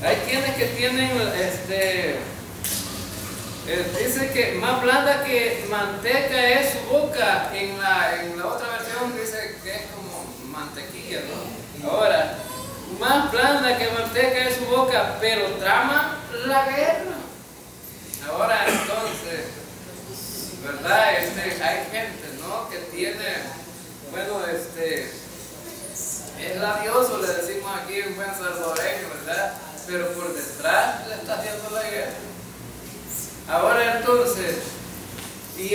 hay quienes que tienen dice que más blanda que manteca es su boca. En la otra versión dice que es como mantequilla, ¿no? Ahora, más blanda que manteca es su boca, pero trama la guerra. Ahora entonces, ¿verdad? Hay gente, ¿no?, que tiene, bueno, es labioso, le decimos aquí en buen salvadoreño, ¿verdad? Pero por detrás le está haciendo la guerra. Ahora entonces, y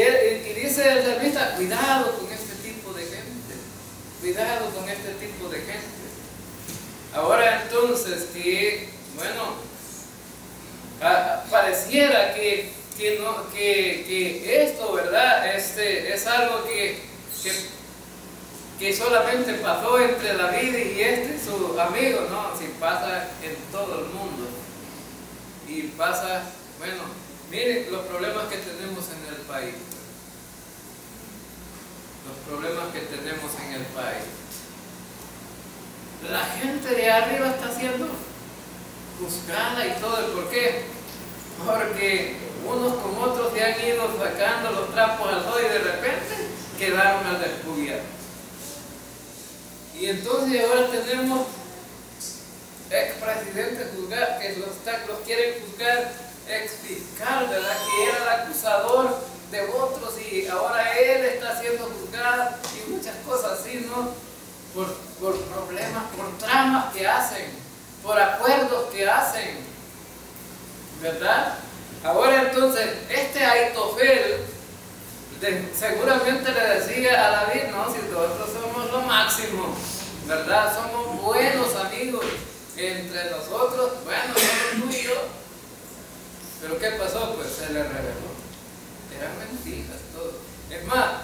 dice el salmista: cuidado con este tipo de gente, cuidado con este tipo de gente. Ahora entonces, que, bueno, pareciera que esto, ¿verdad?, es algo que solamente pasó entre David y su amigo, ¿no? Si pasa en todo el mundo. Y pasa, bueno, miren los problemas que tenemos en el país. los problemas que tenemos en el país. La gente de arriba está siendo juzgada y todo. ¿Por qué? Porque unos con otros se han ido sacando los trapos al sol y de repente quedaron al descubierto. Y entonces ahora tenemos expresidentes juzgados que los quieren juzgar, ex fiscal, ¿verdad? Que era el acusador de otros y ahora él está siendo juzgado y muchas cosas así, ¿no? Por problemas, por tramas que hacen, por acuerdos que hacen, ¿verdad? Ahora entonces, este Aitofel seguramente le decía a David, no, si nosotros somos lo máximo, ¿verdad? Somos buenos amigos entre nosotros, bueno, solo tú y yo. Pero ¿qué pasó? Pues se le reveló. Eran mentiras todo. Es más,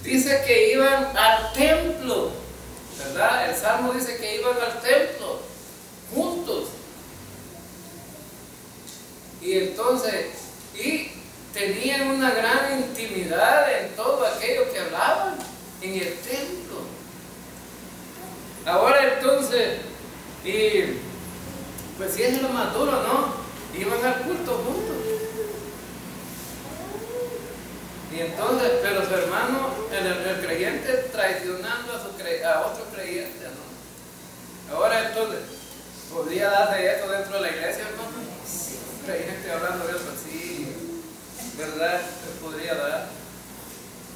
dice que iban al templo, ¿verdad? El Salmo dice que iban al templo juntos. Y entonces, tenían una gran intimidad en todo aquello que hablaban en el templo. Ahora entonces, pues sí es lo más duro, ¿no? Iban al culto juntos. Y entonces, pero su hermano, el creyente traicionando a otro creyente, ¿no? Ahora entonces, ¿podría darse eso dentro de la iglesia, hermano? Creyente hablando de eso así, ¿verdad? Se podría dar.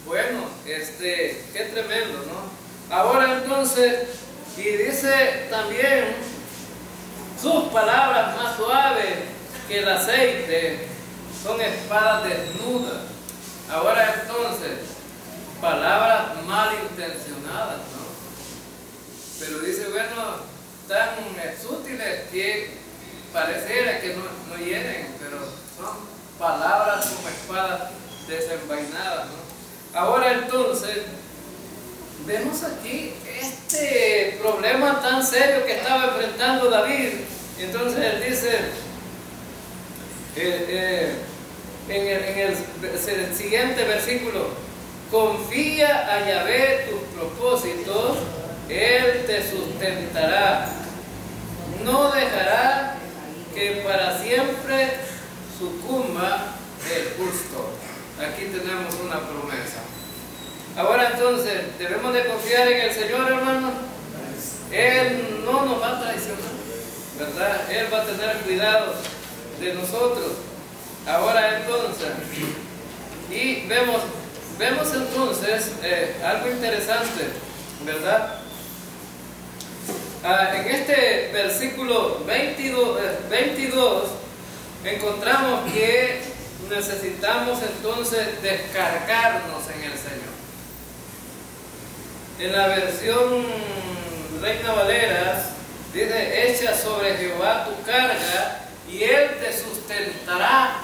Bueno, qué tremendo, ¿no? Ahora entonces, y dice también, sus palabras más suaves que el aceite son espadas desnudas. Ahora entonces, palabras malintencionadas, ¿no? Pero dice, bueno, tan sutiles que pareciera que no hieren, pero son palabras como espadas desenvainadas, ¿no? Ahora entonces, vemos aquí este problema tan serio que estaba enfrentando David. Entonces él dice, en el siguiente versículo, confía a Yahvé tus propósitos, Él te sustentará, no dejará que para siempre sucumba el justo. Aquí tenemos una promesa. Ahora entonces, debemos de confiar en el Señor, hermanos. Él no nos va a traicionar, ¿verdad? Él va a tener cuidado de nosotros. Ahora entonces, y vemos entonces algo interesante, ¿verdad? En este versículo 22 encontramos que necesitamos entonces descargarnos en el Señor. En la versión Reina Valera dice, echa sobre Jehová tu carga y Él te sustentará.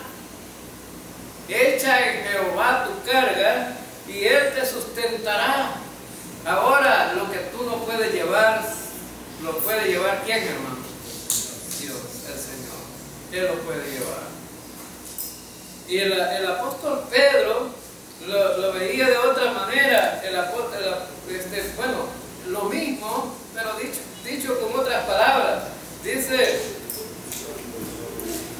Echa en Jehová tu carga y Él te sustentará. Ahora, lo que tú no puedes llevar, lo puede llevar ¿quién, hermano? Dios, el Señor. Él lo puede llevar. Y el apóstol Pedro lo veía de otra manera. El apóstol, bueno, lo mismo, pero dicho con otras palabras. Dice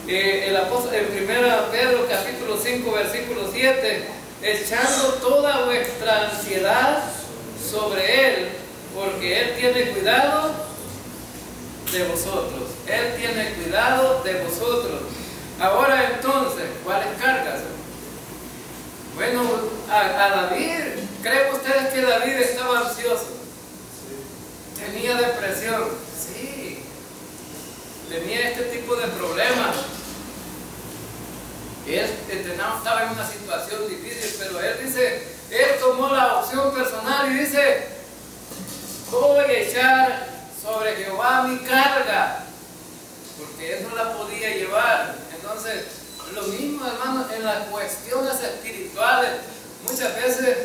el apóstol en 1 Pedro capítulo 5 versículo 7, echando toda vuestra ansiedad sobre Él, porque Él tiene cuidado de vosotros. Él tiene cuidado de vosotros. Ahora entonces, ¿cuáles cargas? Bueno, a David, ¿creen ustedes que David estaba ansioso? Tenía depresión, sí. Tenía este tipo de problemas. Él estaba en una situación difícil, pero él dice, él tomó la opción personal y dice, voy a echar sobre Jehová mi carga, porque él no la podía llevar. Entonces, lo mismo, hermanos, en las cuestiones espirituales, muchas veces,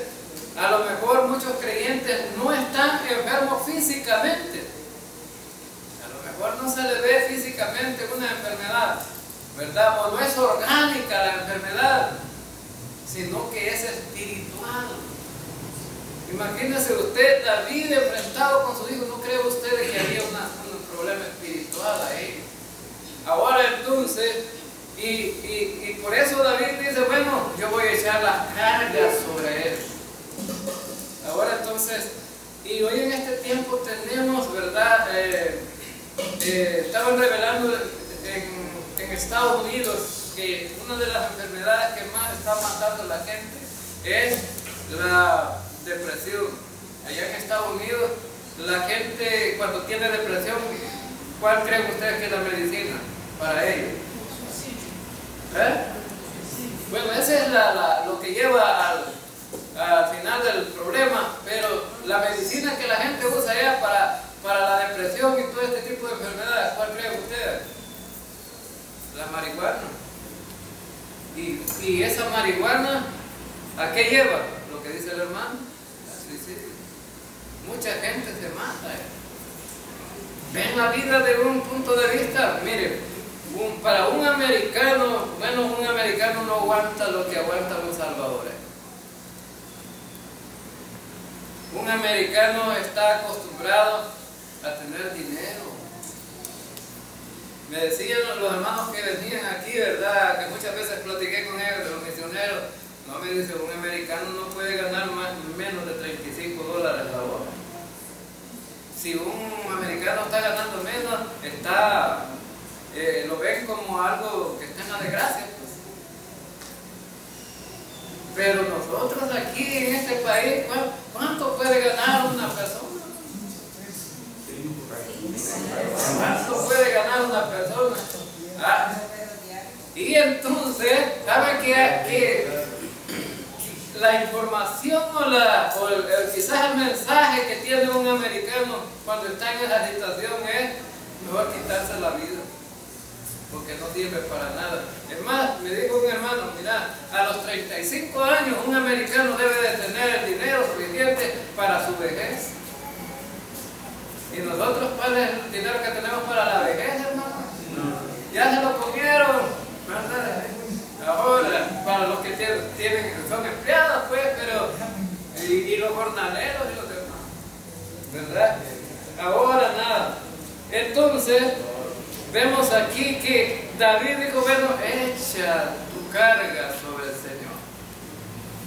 a lo mejor muchos creyentes no están enfermos físicamente. A lo mejor no se le ve físicamente una enfermedad, ¿verdad? O no es orgánica la enfermedad, sino que es espiritual. Imagínese usted, David enfrentado con su hijo, ¿no cree usted que había un problema espiritual ahí? Ahora entonces, y por eso David dice, bueno, yo voy a echar las cargas sobre él. Ahora entonces, y hoy en este tiempo tenemos, ¿verdad? Estaban revelando en Estados Unidos que una de las enfermedades que más está matando a la gente es la depresión. Allá en Estados Unidos, la gente cuando tiene depresión, ¿cuál creen ustedes que es la medicina para ellos? Bueno, ese es lo que lleva al final del problema, pero la medicina que la gente usa allá para la depresión y todo este tipo de enfermedades, ¿cuál creen ustedes? La marihuana. Y esa marihuana, ¿a qué lleva? Lo que dice el hermano, al suicidio. Mucha gente se mata. Ven la vida de un punto de vista, mire, para un americano, bueno, un americano no aguanta lo que aguanta un salvadoreño. Un americano está acostumbrado a tener dinero. Me decían los hermanos que venían aquí, ¿verdad? Que muchas veces platiqué con ellos de los misioneros. No, me dice, un americano no puede ganar menos de $35 la hora. Si un americano está ganando menos, lo ven como algo que está en la desgracia. Pues. Pero nosotros aquí en este país, ¿cuánto puede ganar una persona? ¿Cuánto puede ganar una persona? Y entonces, ¿saben que la información quizás el mensaje que tiene un americano cuando está en esa situación es mejor quitarse la vida? Porque no sirve para nada. Es más, me dijo un hermano, mira, a los 35 años un americano debe de tener el dinero suficiente para su vejez. ¿Y nosotros cuál es el dinero que tenemos para la vejez, hermano? No. Ya se lo comieron, ¿verdad? Ahora, para los que son empleados, pues, pero, y los jornaleros y los demás, ¿verdad? Ahora nada. Entonces, vemos aquí que David dijo, bueno, echa tu carga sobre el Señor.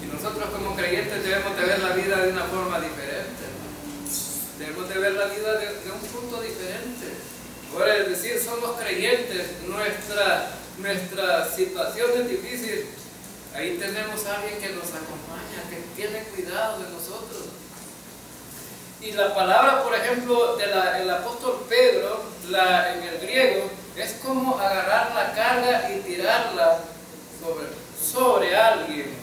Y nosotros como creyentes debemos de ver la vida de una forma diferente. Debemos de ver la vida de un punto diferente. Ahora, es decir, somos creyentes, nuestra situación es difícil. Ahí tenemos a alguien que nos acompaña, que tiene cuidado de nosotros. Y la palabra, por ejemplo, del apóstol Pedro, en el griego, es como agarrar la carga y tirarla sobre alguien.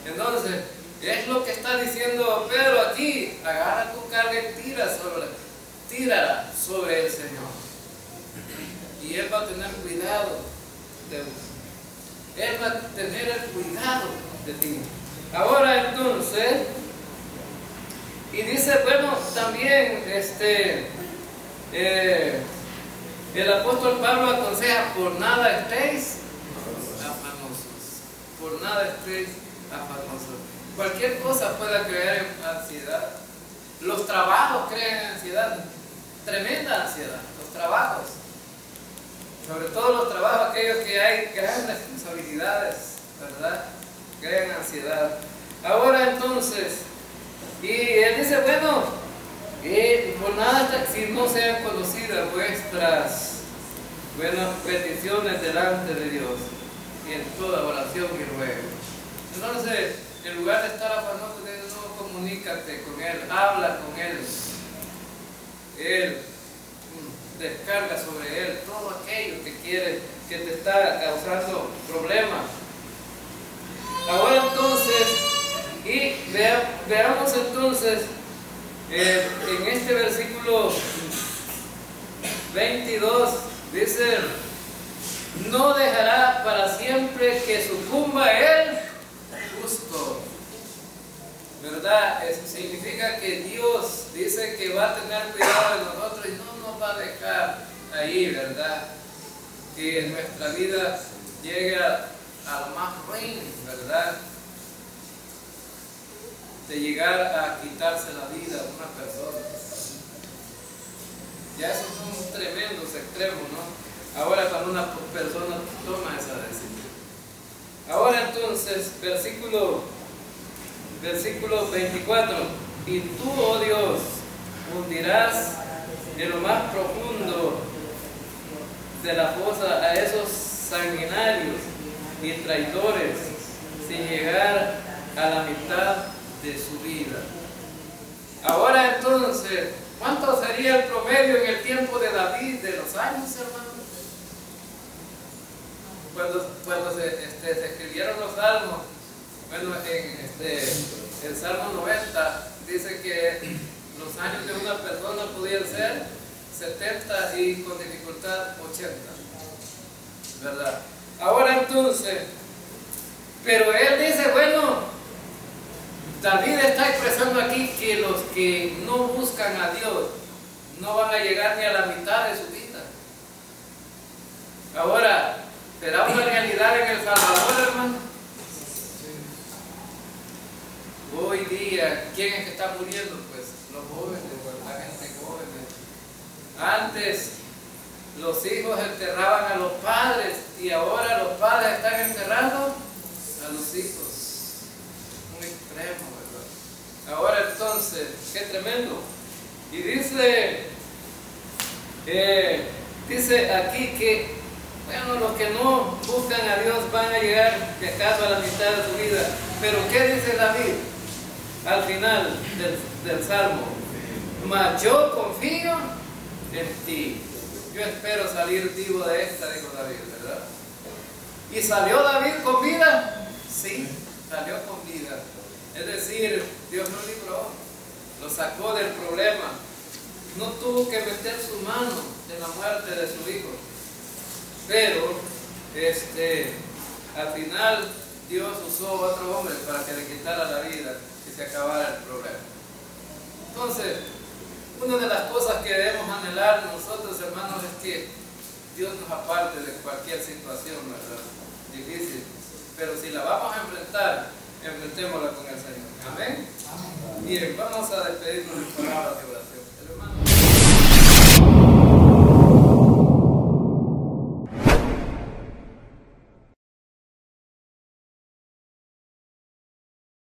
Entonces, es lo que está diciendo Pedro aquí: agarra tu carga y tírala sobre el Señor. Y Él va a tener cuidado de vos. Él va a tener el cuidado de ti. Ahora entonces, y dice, bueno, también el apóstol Pablo aconseja: por nada estéis afanosos. Por nada estéis afanosos. Cualquier cosa pueda crear ansiedad. Los trabajos crean ansiedad, tremenda ansiedad. Los trabajos, sobre todo los trabajos aquellos que hay grandes responsabilidades, ¿verdad? Crean ansiedad. Ahora entonces, y él dice, bueno, por nada, si no sean conocidas vuestras buenas peticiones delante de Dios, y en toda oración y ruego. Entonces, en lugar de estar afanoso, no, comunícate con Él, habla con Él. Él descarga sobre Él todo aquello que te está causando problemas. Ahora entonces, y veamos entonces en este versículo 22, dice: no dejará para siempre que sucumba el justo. ¿Verdad? Eso significa que Dios dice que va a tener cuidado de nosotros y no nos va a dejar ahí, ¿verdad? Que nuestra vida llegue a lo más ruin, ¿verdad? de llegar a quitarse la vida de una persona. Ya esos son tremendos extremos, ¿no? Ahora cuando una persona toma esa decisión. Ahora entonces, versículo 24. Y tú, oh Dios, hundirás en lo más profundo de la fosa a esos sanguinarios y traidores sin llegar a la mitad de su vida. Ahora entonces, ¿cuánto sería el promedio en el tiempo de David de los años, hermanos? Cuando se escribieron los salmos, bueno, en el Salmo 90 dice que los años de una persona podían ser 70 y con dificultad 80, ¿verdad? Ahora entonces, pero él dice, bueno, David está expresando aquí que los que no buscan a Dios no van a llegar ni a la mitad de su vida. Ahora, ¿será una realidad en El Salvador, hermano? Hoy día, ¿quién es que está muriendo? Pues los jóvenes, la gente joven. Antes los hijos enterraban a los padres y ahora los padres están enterrando a los hijos. Un extremo, ¿verdad? Ahora entonces, qué tremendo. Y dice aquí que, bueno, los que no buscan a Dios van a llegar de acaso a la mitad de su vida. Pero ¿qué dice David al final del Salmo? Mas yo confío en ti. Yo espero salir vivo de esta, dijo David, ¿verdad? ¿Y salió David con vida? Sí, salió con vida. Es decir, Dios lo libró, lo sacó del problema. No tuvo que meter su mano en la muerte de su hijo. Pero, al final, Dios usó a otro hombre para que le quitara la vida y se acabara el problema. Entonces, una de las cosas que debemos anhelar nosotros, hermanos, es que Dios nos aparte de cualquier situación, ¿verdad?, difícil. Pero si la vamos a enfrentar, enfrentémosla con el Señor. Amén. Bien, vamos a despedirnos en palabras de oración.